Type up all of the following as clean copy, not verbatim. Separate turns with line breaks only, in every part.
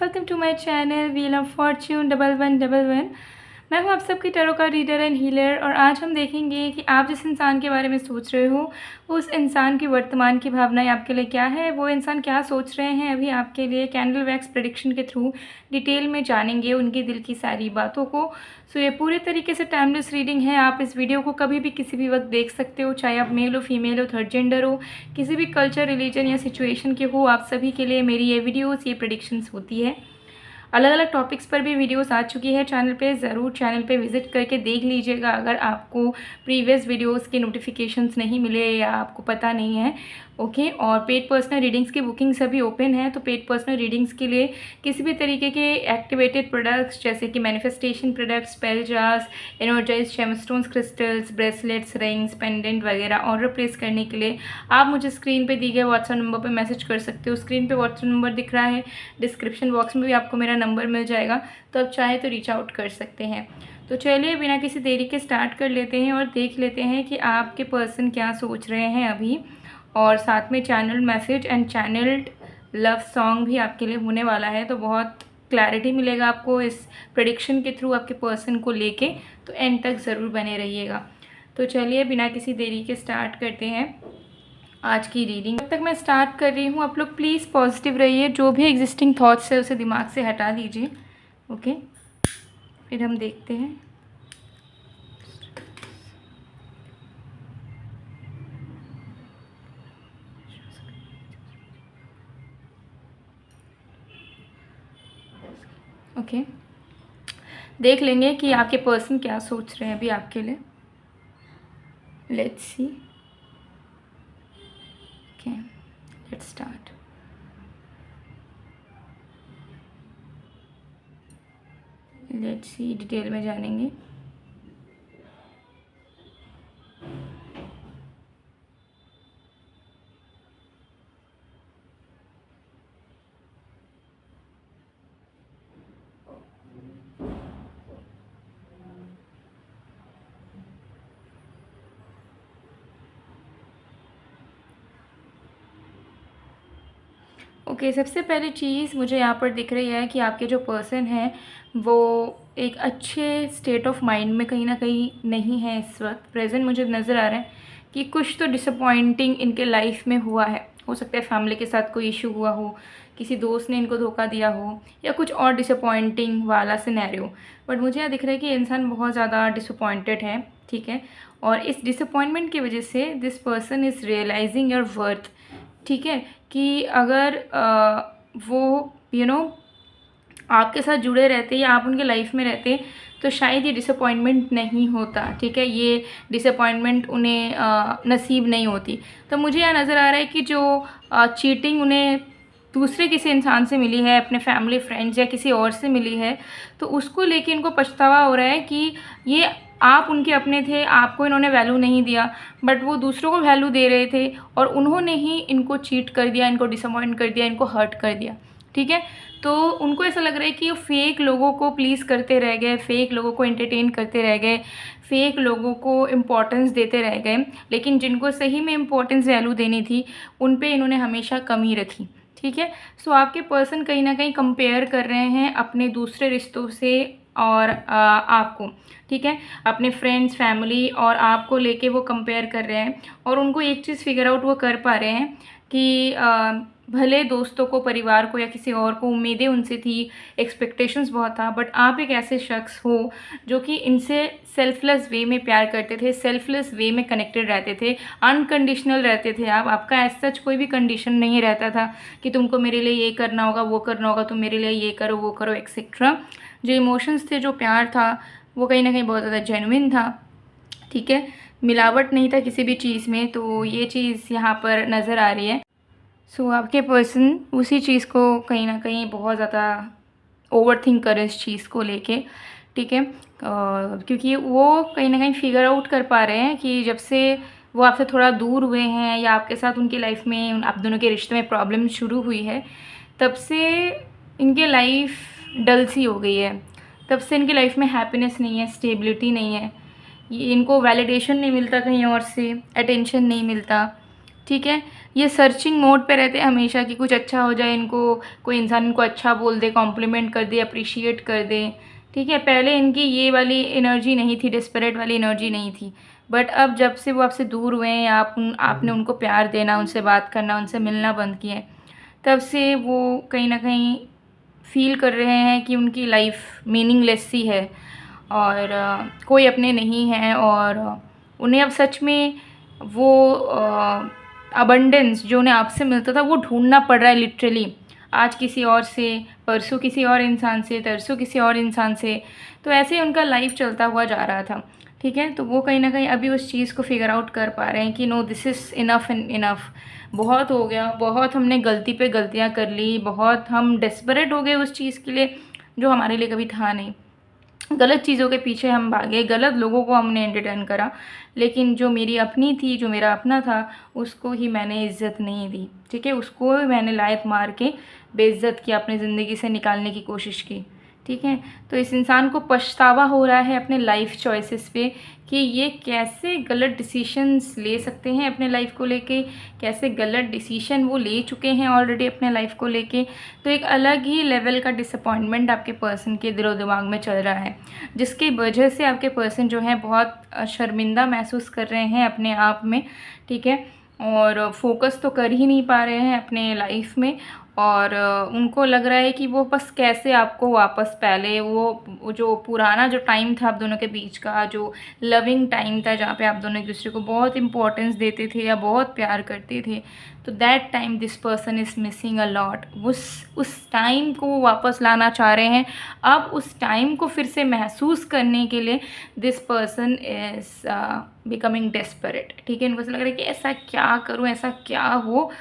Welcome to my channel wheel of fortune 1111। मैं हूं आप सबकी टैरो का रीडर एंड हीलर, और आज हम देखेंगे कि आप जिस इंसान के बारे में सोच रहे हो उस इंसान की वर्तमान की भावनाएं आपके लिए क्या है, वो इंसान क्या सोच रहे हैं अभी आपके लिए। कैंडल वैक्स प्रेडिक्शन के थ्रू डिटेल में जानेंगे उनके दिल की सारी बातों को। सो ये पूरे तरीके से टाइमलेस रीडिंग है। आप इस वीडियो को कभी भी किसी भी वक्त देख सकते हो, चाहे आप मेल हो, फीमेल हो, थर्ड जेंडर हो, किसी भी कल्चर, रिलीजन या सिचुएशन के हो। आप सभी के लिए मेरी ये वीडियोस, ये प्रेडिक्शंस होती है। अलग अलग टॉपिक्स पर भी वीडियोस आ चुकी है चैनल पे, ज़रूर चैनल पे विजिट करके देख लीजिएगा अगर आपको प्रीवियस वीडियोस के नोटिफिकेशंस नहीं मिले या आपको पता नहीं है। ओके, और पेड पर्सनल रीडिंग्स की बुकिंग सभी ओपन है, तो पेड पर्सनल रीडिंग्स के लिए किसी भी तरीके के एक्टिवेटेड प्रोडक्ट्स जैसे कि manifestation products, spell jars, energise gemstones, crystals, bracelets, rings, pendant वगैरह ऑर्डर प्लेस करने के लिए आप मुझे स्क्रीन पे दी गए व्हाट्सएप नंबर पे मैसेज कर सकते हो। स्क्रीन पे व्हाट्सएप नंबर दिख रहा है, डिस्क्रिप्शन बॉक्स में भी आपको मेरा नंबर मिल जाएगा, तो आप चाहे तो रीच आउट कर सकते हैं। तो चलिए बिना किसी देरी के स्टार्ट कर लेते हैं और देख लेते हैं कि आपके पर्सन क्या सोच रहे हैं अभी। और साथ में channel message and channelled love song भी आपके लिए होने वाला है, तो बहुत क्लैरिटी मिलेगा आपको इस प्रेडिक्शन के थ्रू आपके पर्सन को लेके, तो एंड तक ज़रूर बने रहिएगा। तो चलिए बिना किसी देरी के स्टार्ट करते हैं आज की रीडिंग। जब तक मैं स्टार्ट कर रही हूँ आप लोग प्लीज़ पॉजिटिव रहिए, जो भी एग्जिस्टिंग थॉट्स है उसे दिमाग से हटा दीजिए। ओके, फिर हम देखते हैं। ओके, देख लेंगे कि आपके पर्सन क्या सोच रहे हैं अभी आपके लिए। Let's see. Okay, let's start. Let's see, detail में जानेंगे। ओके, सबसे पहली चीज़ मुझे यहाँ पर दिख रही है कि आपके जो पर्सन हैं वो एक अच्छे स्टेट ऑफ माइंड में कहीं ना कहीं नहीं है इस वक्त। प्रेजेंट मुझे नज़र आ रहा है कि कुछ तो डिसअपॉइंटिंग इनके लाइफ में हुआ है। हो सकता है फैमिली के साथ कोई इशू हुआ हो, किसी दोस्त ने इनको धोखा दिया हो, या कुछ और डिसअपॉइंटिंग वाला सिनेरियो। बट मुझे यहाँ दिख रहा है कि इंसान बहुत ज़्यादा डिसअपॉइंटेड है, ठीक है। और इस डिसअपॉइंटमेंट की वजह से this person is realising your worth, ठीक है। कि अगर वो आपके साथ जुड़े रहते या आप उनके लाइफ में रहते तो शायद ये डिसअपॉइंटमेंट नहीं होता, ठीक है। ये डिसअपॉइंटमेंट उन्हें नसीब नहीं होती। तो मुझे यहाँ नज़र आ रहा है कि जो चीटिंग उन्हें दूसरे किसी इंसान से मिली है, अपने फैमिली फ्रेंड्स या किसी और से मिली है, तो उसको लेके इनको पछतावा हो रहा है कि ये आप उनके अपने थे, आपको इन्होंने वैल्यू नहीं दिया, बट वो दूसरों को वैल्यू दे रहे थे और उन्होंने ही इनको चीट कर दिया, इनको डिसअपॉइंट कर दिया, इनको हर्ट कर दिया, ठीक है। तो उनको ऐसा लग रहा है कि वो फेक लोगों को प्लीज़ करते रह गए, फेक लोगों को एंटरटेन करते रह गए, फेक लोगों को इम्पोर्टेंस देते रह गए, लेकिन जिनको सही में इम्पोर्टेंस वैल्यू देनी थी उन पे इन्होंने हमेशा कमी रखी, ठीक है। सो आपके पर्सन कहीं ना कहीं कंपेयर कर रहे हैं अपने दूसरे रिश्तों से और आपको, ठीक है। अपने फ्रेंड्स, फैमिली और आपको लेके वो कंपेयर कर रहे हैं, और उनको एक चीज़ फिगर आउट वो कर पा रहे हैं कि भले दोस्तों को, परिवार को या किसी और को उम्मीदें उनसे थी, एक्सपेक्टेशंस बहुत था, बट आप एक ऐसे शख्स हो जो कि इनसे सेल्फलेस वे में प्यार करते थे, सेल्फलेस वे में कनेक्टेड रहते थे, अनकंडीशनल रहते थे आप। आपका एज सच कोई भी कंडीशन नहीं रहता था कि तुमको मेरे लिए ये करना होगा, वो करना होगा, तुम मेरे लिए ये करो, वो करो, एक्सेट्रा। जो इमोशंस थे, जो प्यार था, वो कहीं ना कहीं बहुत ज़्यादा जेन्युइन था, ठीक है। मिलावट नहीं था किसी भी चीज़ में, तो ये चीज़ यहाँ पर नज़र आ रही है। सो आपके पर्सन उसी चीज़ को कहीं ना कहीं बहुत ज़्यादा ओवर थिंक करे इस चीज़ को लेके, ठीक है। क्योंकि वो कहीं ना कहीं फिगर आउट कर पा रहे हैं कि जब से वो आपसे थोड़ा दूर हुए हैं या आपके साथ उनकी लाइफ में, आप दोनों के रिश्ते में प्रॉब्लम शुरू हुई है, तब से इनके लाइफ डल सी हो गई है। तब से इनकी लाइफ में हैप्पीनेस नहीं है, स्टेबिलिटी नहीं है, ये इनको वैलिडेशन नहीं मिलता कहीं और से, अटेंशन नहीं मिलता, ठीक है। ये सर्चिंग मोड पे रहते हैं हमेशा कि कुछ अच्छा हो जाए, इनको कोई इंसान इनको अच्छा बोल दे, कॉम्प्लीमेंट कर दे, अप्रिशिएट कर दे, ठीक है। पहले इनकी ये वाली एनर्जी नहीं थी, डेस्परेट वाली एनर्जी नहीं थी, बट अब जब से वो आपसे दूर हुए हैं, आपने उनको प्यार देना, उनसे बात करना, उनसे मिलना बंद किया है, तब से वो कहीं ना कहीं फील कर रहे हैं कि उनकी लाइफ मीनिंगलेस सी है और कोई अपने नहीं हैं, और उन्हें अब सच में वो अबंडेंस जो उन्हें आपसे मिलता था वो ढूंढना पड़ रहा है लिटरली। आज किसी और से, परसों किसी और इंसान से, तरसों किसी और इंसान से, तो ऐसे ही उनका लाइफ चलता हुआ जा रहा था, ठीक है। तो वो कहीं ना कहीं अभी उस चीज़ को फिगर आउट कर पा रहे हैं कि no, this is enough and enough, बहुत हो गया, बहुत हमने गलती पे गलतियाँ कर ली, बहुत हम डेस्परेट हो गए उस चीज़ के लिए जो हमारे लिए कभी था नहीं। गलत चीज़ों के पीछे हम भागे, गलत लोगों को हमने एंटरटेन करा, लेकिन जो मेरी अपनी थी, जो मेरा अपना था, उसको ही मैंने इज़्ज़त नहीं दी, ठीक है। उसको मैंने लात मार के बेइज्जत किया, अपनी ज़िंदगी से निकालने की कोशिश की, ठीक है। तो इस इंसान को पछतावा हो रहा है अपने लाइफ चॉइसेस पे कि ये कैसे गलत डिसीशंस ले सकते हैं अपने लाइफ को लेके, कैसे गलत डिसीशन वो ले चुके हैं ऑलरेडी अपने लाइफ को लेके। तो एक अलग ही लेवल का डिसअपॉइंटमेंट आपके पर्सन के दिलो दिमाग में चल रहा है, जिसकी वजह से आपके पर्सन जो है बहुत शर्मिंदा महसूस कर रहे हैं अपने आप में, ठीक है। और फोकस तो कर ही नहीं पा रहे हैं अपने लाइफ में, और उनको लग रहा है कि वो बस कैसे आपको वापस पहले वो जो पुराना जो टाइम था आप दोनों के बीच का, जो लविंग टाइम था जहाँ पे आप दोनों एक दूसरे को बहुत इंपॉर्टेंस देते थे या बहुत प्यार करते थे, तो that time this person is missing a lot. उस टाइम को वो वापस लाना चाह रहे हैं। अब उस टाइम को फिर से महसूस करने के लिए this person is becoming desperate, ठीक है। इनको ऐसा लग रहा है कि ऐसा क्या करूँ, ऐसा क्या हो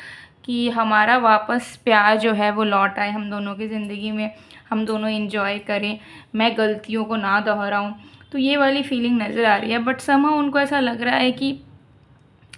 कि हमारा वापस प्यार जो है वो लौट आए हम दोनों की ज़िंदगी में, हम दोनों एंजॉय करें, मैं गलतियों को ना दोहराऊं। तो ये वाली फीलिंग नज़र आ रही है, बट समहाउ उनको ऐसा लग रहा है कि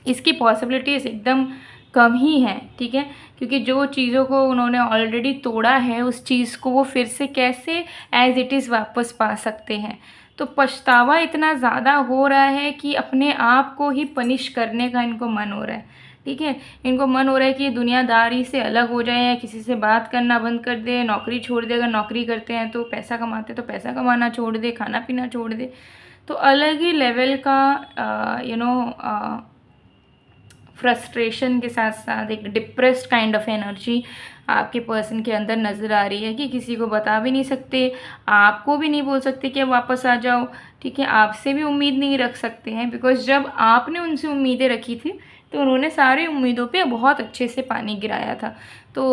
इसकी पॉसिबिलिटीज़ एकदम कम ही हैं, ठीक है। क्योंकि जो चीज़ों को उन्होंने ऑलरेडी तोड़ा है, उस चीज़ को वो फिर से कैसे एज़ इट इज़ वापस पा सकते हैं। तो पछतावा इतना ज़्यादा हो रहा है कि अपने आप को ही पनिश करने का इनको मन हो रहा है, ठीक है। इनको मन हो रहा है कि ये दुनियादारी से अलग हो जाए, या किसी से बात करना बंद कर दे, नौकरी छोड़ दे, अगर नौकरी करते हैं तो पैसा कमाते तो पैसा कमाना छोड़ दे, खाना पीना छोड़ दे। तो अलग ही लेवल का फ्रस्ट्रेशन के साथ साथ एक डिप्रेस्ड काइंड ऑफ एनर्जी आपके पर्सन के अंदर नज़र आ रही है कि किसी को बता भी नहीं सकते, आपको भी नहीं बोल सकते कि अब वापस आ जाओ, ठीक है। आपसे भी उम्मीद नहीं रख सकते हैं, बिकॉज जब आपने उनसे उम्मीदें रखी थी तो उन्होंने सारी उम्मीदों पे बहुत अच्छे से पानी गिराया था। तो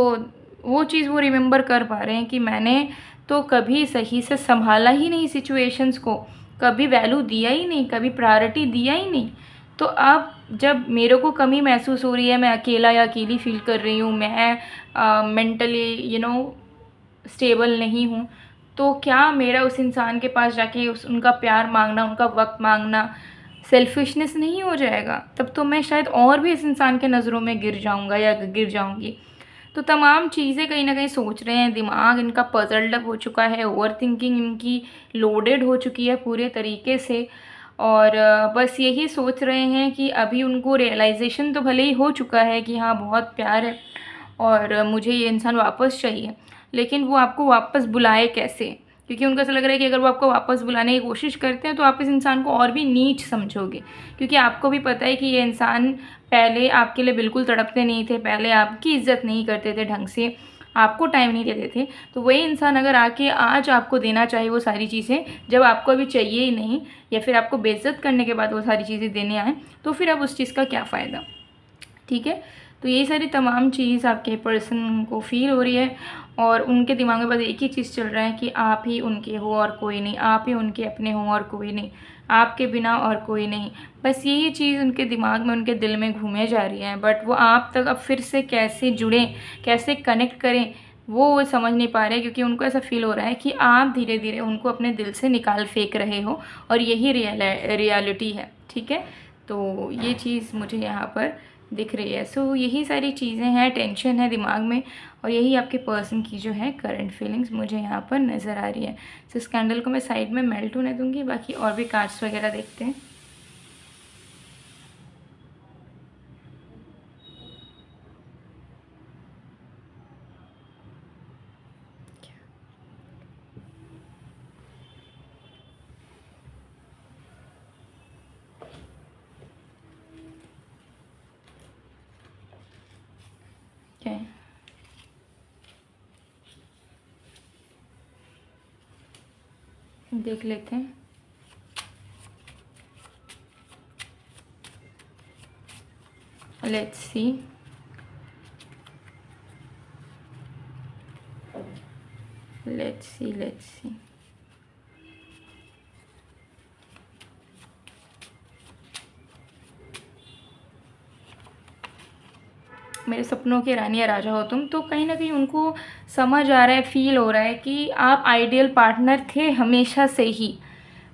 वो चीज़ वो रिमेंबर कर पा रहे हैं कि मैंने तो कभी सही से संभाला ही नहीं सिचुएशंस को, कभी वैल्यू दिया ही नहीं, कभी प्रायोरिटी दिया ही नहीं। तो अब जब मेरे को कमी महसूस हो रही है, मैं अकेला या अकेली फील कर रही हूँ, मैं मेंटली स्टेबल नहीं हूँ, तो क्या मेरा उस इंसान के पास जाके उनका प्यार मांगना, उनका वक्त मांगना सेल्फिशनेस नहीं हो जाएगा? तब तो मैं शायद और भी इस इंसान के नज़रों में गिर जाऊँगा या गिर जाऊँगी। तो तमाम चीज़ें कहीं ना कहीं सोच रहे हैं, दिमाग इनका पजल्ड अप हो चुका है, ओवर थिंकिंग इनकी लोडेड हो चुकी है पूरे तरीके से, और बस यही सोच रहे हैं कि अभी उनको रियलाइजेशन तो भले ही हो चुका है कि हाँ बहुत प्यार है और मुझे ये इंसान वापस चाहिए, लेकिन वो आपको वापस बुलाए कैसे? क्योंकि उनको ऐसा लग रहा है कि अगर वो आपको वापस बुलाने की कोशिश करते हैं तो आप इस इंसान को और भी नीच समझोगे, क्योंकि आपको भी पता है कि ये इंसान पहले आपके लिए बिल्कुल तड़पते नहीं थे, पहले आपकी इज़्ज़त नहीं करते थे ढंग से, आपको टाइम नहीं देते थे। तो वही इंसान अगर आके आज आपको देना चाहे वो सारी चीज़ें, जब आपको अभी चाहिए ही नहीं, या फिर आपको बेइज्जत करने के बाद वो सारी चीज़ें देने आए, तो फिर अब उस चीज़ का क्या फ़ायदा, ठीक है। तो ये सारी तमाम चीज़ आपके पर्सन को फील हो रही है, और उनके दिमाग में बस एक ही चीज़ चल रहा है कि आप ही उनके हो और कोई नहीं, आप ही उनके अपने हो और कोई नहीं, आपके बिना और कोई नहीं। बस यही चीज़ उनके दिमाग में, उनके दिल में घूमे जा रही है, बट वो आप तक अब फिर से कैसे जुड़ें, कैसे कनेक्ट करें, वो समझ नहीं पा रहे, क्योंकि उनको ऐसा फील हो रहा है कि आप धीरे धीरे उनको अपने दिल से निकाल फेंक रहे हो, और यही रियलिटी है, ठीक है। तो ये चीज़ मुझे यहाँ पर दिख रही है। सो यही सारी चीज़ें हैं, टेंशन है दिमाग में, और यही आपके पर्सन की जो है करंट फीलिंग्स मुझे यहाँ पर नज़र आ रही है। सो इस कैंडल को मैं साइड में मेल्ट होने दूँगी, बाकी और भी कार्ड्स वगैरह देखते हैं। देख लेते हैं। Let's see. Let's see, let's see. मेरे सपनों की रानी या राजा हो तुम, तो कहीं ना कहीं उनको समझ आ रहा है, फील हो रहा है कि आप आइडियल पार्टनर थे हमेशा से ही।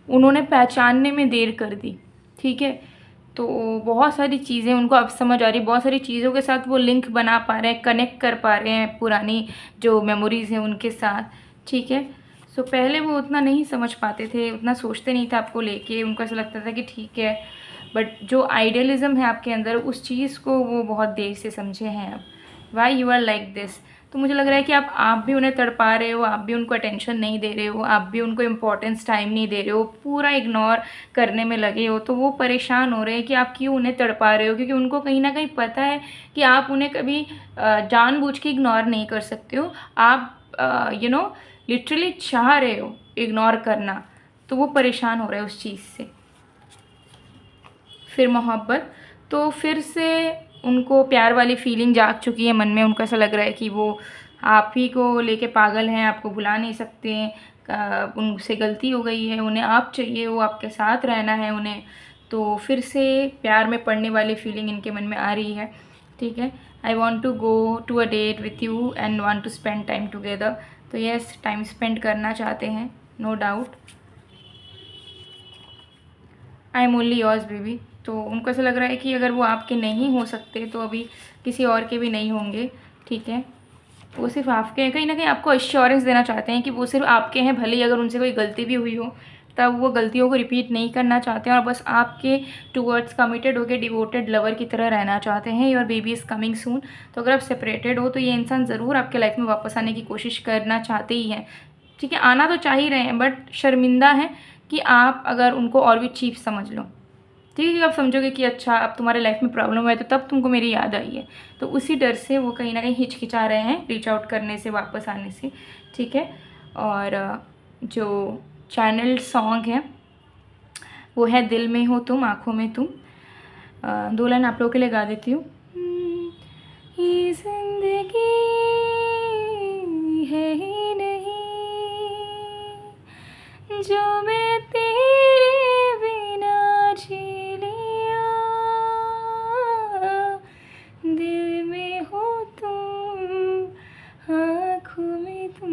उन्होंने पहचानने में देर कर दी, ठीक है। तो बहुत सारी चीज़ें उनको अब समझ आ रही, बहुत सारी चीज़ों के साथ वो लिंक बना पा रहे हैं, कनेक्ट कर पा रहे हैं पुरानी जो मेमोरीज़ हैं उनके साथ, ठीक है। सो पहले वो उतना नहीं समझ पाते थे, उतना सोचते नहीं था आपको लेके, उनको ऐसा लगता था कि ठीक है। बट जो आइडियलिज़म है आपके अंदर, उस चीज़ को वो बहुत देर से समझे हैं अब। Why you are like this. तो मुझे लग रहा है कि आप भी उन्हें तड़पा रहे हो, आप भी उनको अटेंशन नहीं दे रहे हो, आप भी उनको इम्पोर्टेंस टाइम नहीं दे रहे हो, पूरा इग्नोर करने में लगे हो। तो वो परेशान हो रहे हैं कि आप क्यों उन्हें तड़पा रहे हो, क्योंकि उनको कहीं ना कहीं पता है कि आप उन्हें कभी जानबूझ के इग्नोर नहीं कर सकते हो। आप लिटरली चाह रहे हो इग्नोर करना, तो वो परेशान हो रहे हैं उस चीज़ से। फिर मोहब्बत, तो फिर से उनको प्यार वाली फीलिंग जाग चुकी है मन में। उनको ऐसा लग रहा है कि वो आप ही को लेके पागल हैं, आपको भुला नहीं सकते, उनसे गलती हो गई है, उन्हें आप चाहिए, वो आपके साथ रहना है उन्हें। तो फिर से प्यार में पड़ने वाली फीलिंग इनके मन में आ रही है, ठीक है। I want to go to a date with you and want to spend time together. तो यस, टाइम स्पेंड करना चाहते हैं, no doubt. I am only yours baby. तो उनको ऐसा लग रहा है कि अगर वो आपके नहीं हो सकते तो अभी किसी और के भी नहीं होंगे, ठीक है। वो सिर्फ आपके हैं, कहीं ना कहीं आपको एश्योरेंस देना चाहते हैं कि वो सिर्फ आपके हैं। भले ही अगर उनसे कोई गलती भी हुई हो तब वो गलतियों को रिपीट नहीं करना चाहते हैं और बस आपके टूवर्ड्स कमिटेड होकर डिवोटेड लवर की तरह रहना चाहते हैं। Your baby is coming soon. तो अगर आप सेपरेटेड हो तो ये इंसान ज़रूर आपके लाइफ में वापस आने की कोशिश करना चाहते ही हैं, ठीक है। आना तो चाह ही रहे हैं, बट शर्मिंदा हैं कि आप अगर उनको और भी चीप समझ लो, ठीक है। आप समझोगे कि अच्छा अब तुम्हारे लाइफ में प्रॉब्लम है तो तब तुमको मेरी याद आई है। तो उसी डर से वो कहीं ना कहीं हिचकिचा रहे हैं रीच आउट करने से, वापस आने से, ठीक है। और जो चैनल सॉन्ग है वो है दिल में हो तुम आँखों में तुम। 2 लाइन आप लोगों के लिए गा देती हूँ। ये जिंदगी है ही नहीं जो मैं तेरे बिना जी लिया, दिल में हो तुम आँखों में तुम,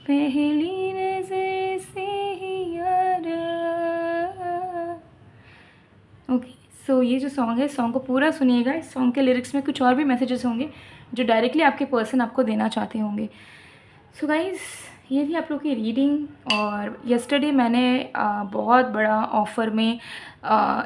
पहली नजर से ही यारा। ओके, सो ये जो सॉन्ग है, सॉन्ग को पूरा सुनिएगा। इस सॉन्ग के लिरिक्स में कुछ और भी मैसेजेस होंगे जो डायरेक्टली आपके पर्सन आपको देना चाहते होंगे। सो गाइज़, ये थी आप लोग की रीडिंग। और यस्टरडे मैंने बहुत बड़ा ऑफ़र में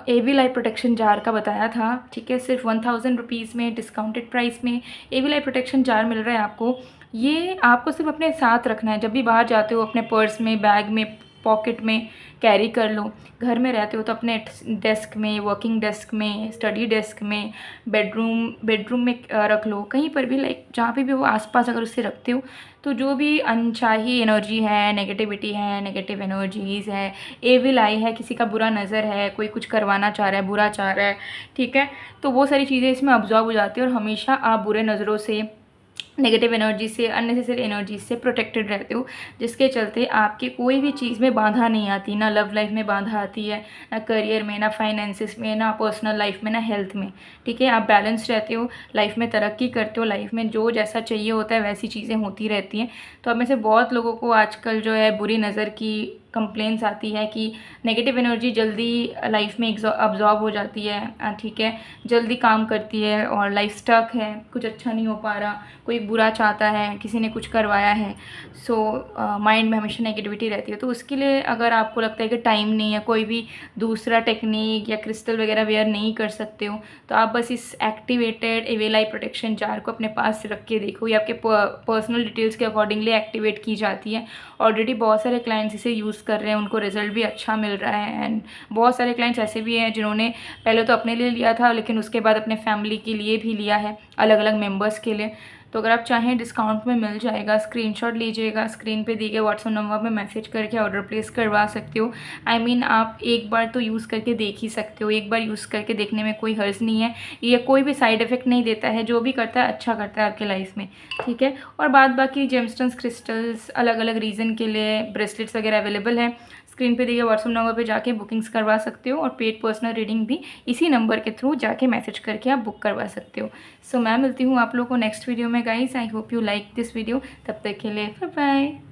एवी लाइफ प्रोटेक्शन जार का बताया था, ठीक है। सिर्फ 1000 रुपीज़ में डिस्काउंटेड प्राइस में एवी लाइफ प्रोटेक्शन जार मिल रहा है आपको। ये आपको सिर्फ अपने साथ रखना है, जब भी बाहर जाते हो अपने पर्स में, बैग में, पॉकेट में कैरी कर लो। घर में रहते हो तो अपने डेस्क में, वर्किंग डेस्क में, स्टडी डेस्क में, बेडरूम में रख लो, कहीं पर भी, लाइक जहाँ पे भी वो आसपास अगर उससे रखते हो तो जो भी अनचाही एनर्जी है, नेगेटिविटी है, नेगेटिव एनर्जीज़ है, एविल आई है, किसी का बुरा नज़र है, कोई कुछ करवाना चाह रहा है, बुरा चाह रहा है, ठीक है, तो वो सारी चीज़ें इसमें अब्जॉर्ब हो जाती है और हमेशा आप बुरे नज़रों से, नेगेटिव एनर्जी से, अननेसेसरी एनर्जी से प्रोटेक्टेड रहते हो, जिसके चलते आपके कोई भी चीज़ में बाधा नहीं आती। ना लव लाइफ में बाधा आती है, ना करियर में, ना फाइनेंसिस में, ना पर्सनल लाइफ में, ना हेल्थ में, ठीक है। आप बैलेंस रहते हो, लाइफ में तरक्की करते हो, लाइफ में जो जैसा चाहिए होता है वैसी चीज़ें होती रहती हैं। तो अब में से बहुत लोगों को आजकल जो है बुरी नज़र की कंप्लेंट्स आती है कि नेगेटिव एनर्जी जल्दी लाइफ में अब्जॉर्ब हो जाती है, ठीक है, जल्दी काम करती है और लाइफ स्टक है, कुछ अच्छा नहीं हो पा रहा, कोई बुरा चाहता है, किसी ने कुछ करवाया है। सो माइंड में हमेशा नेगेटिविटी रहती है। तो उसके लिए अगर आपको लगता है कि टाइम नहीं है, कोई भी दूसरा टेक्निक या क्रिस्टल वगैरह वेयर नहीं कर सकते हो, तो आप बस इस activated evil eye protection jar को अपने पास रख के देखो। ये आपके पर्सनल डिटेल्स के अकॉर्डिंगली एक्टिवेट की जाती है। ऑलरेडी बहुत सारे क्लाइंट्स इसे यूज़ कर रहे हैं, उनको रिजल्ट भी अच्छा मिल रहा है। एंड बहुत सारे क्लाइंट्स ऐसे भी हैं जिन्होंने पहले तो अपने लिए लिया था, लेकिन उसके बाद अपने फैमिली के लिए भी लिया है, अलग अलग मेंबर्स के लिए। तो अगर आप चाहें डिस्काउंट में मिल जाएगा, स्क्रीनशॉट लीजिएगा, स्क्रीन पे दिए गए व्हाट्सएप नंबर पे मैसेज करके ऑर्डर प्लेस करवा सकते हो। आई मीन आप एक बार तो यूज़ करके देख ही सकते हो, एक बार यूज़ करके देखने में कोई हर्ज नहीं है, ये कोई भी साइड इफ़ेक्ट नहीं देता है, जो भी करता है अच्छा करता है आपके लाइफ में, ठीक है। और बाद बाकी जेमस्टोन्स क्रिस्टल्स अलग अलग रीज़न के लिए ब्रेसलेट्स वगैरह अवेलेबल हैं। स्क्रीन पे दिए व्हाट्सएप नंबर पे जाके बुकिंग्स करवा सकते हो, और पेड पर्सनल रीडिंग भी इसी नंबर के थ्रू जाके मैसेज करके आप बुक करवा सकते हो। सो मैं मिलती हूँ आप लोगों को नेक्स्ट वीडियो में guys. I hope you like this video. तब तक के लिए बाय बाय।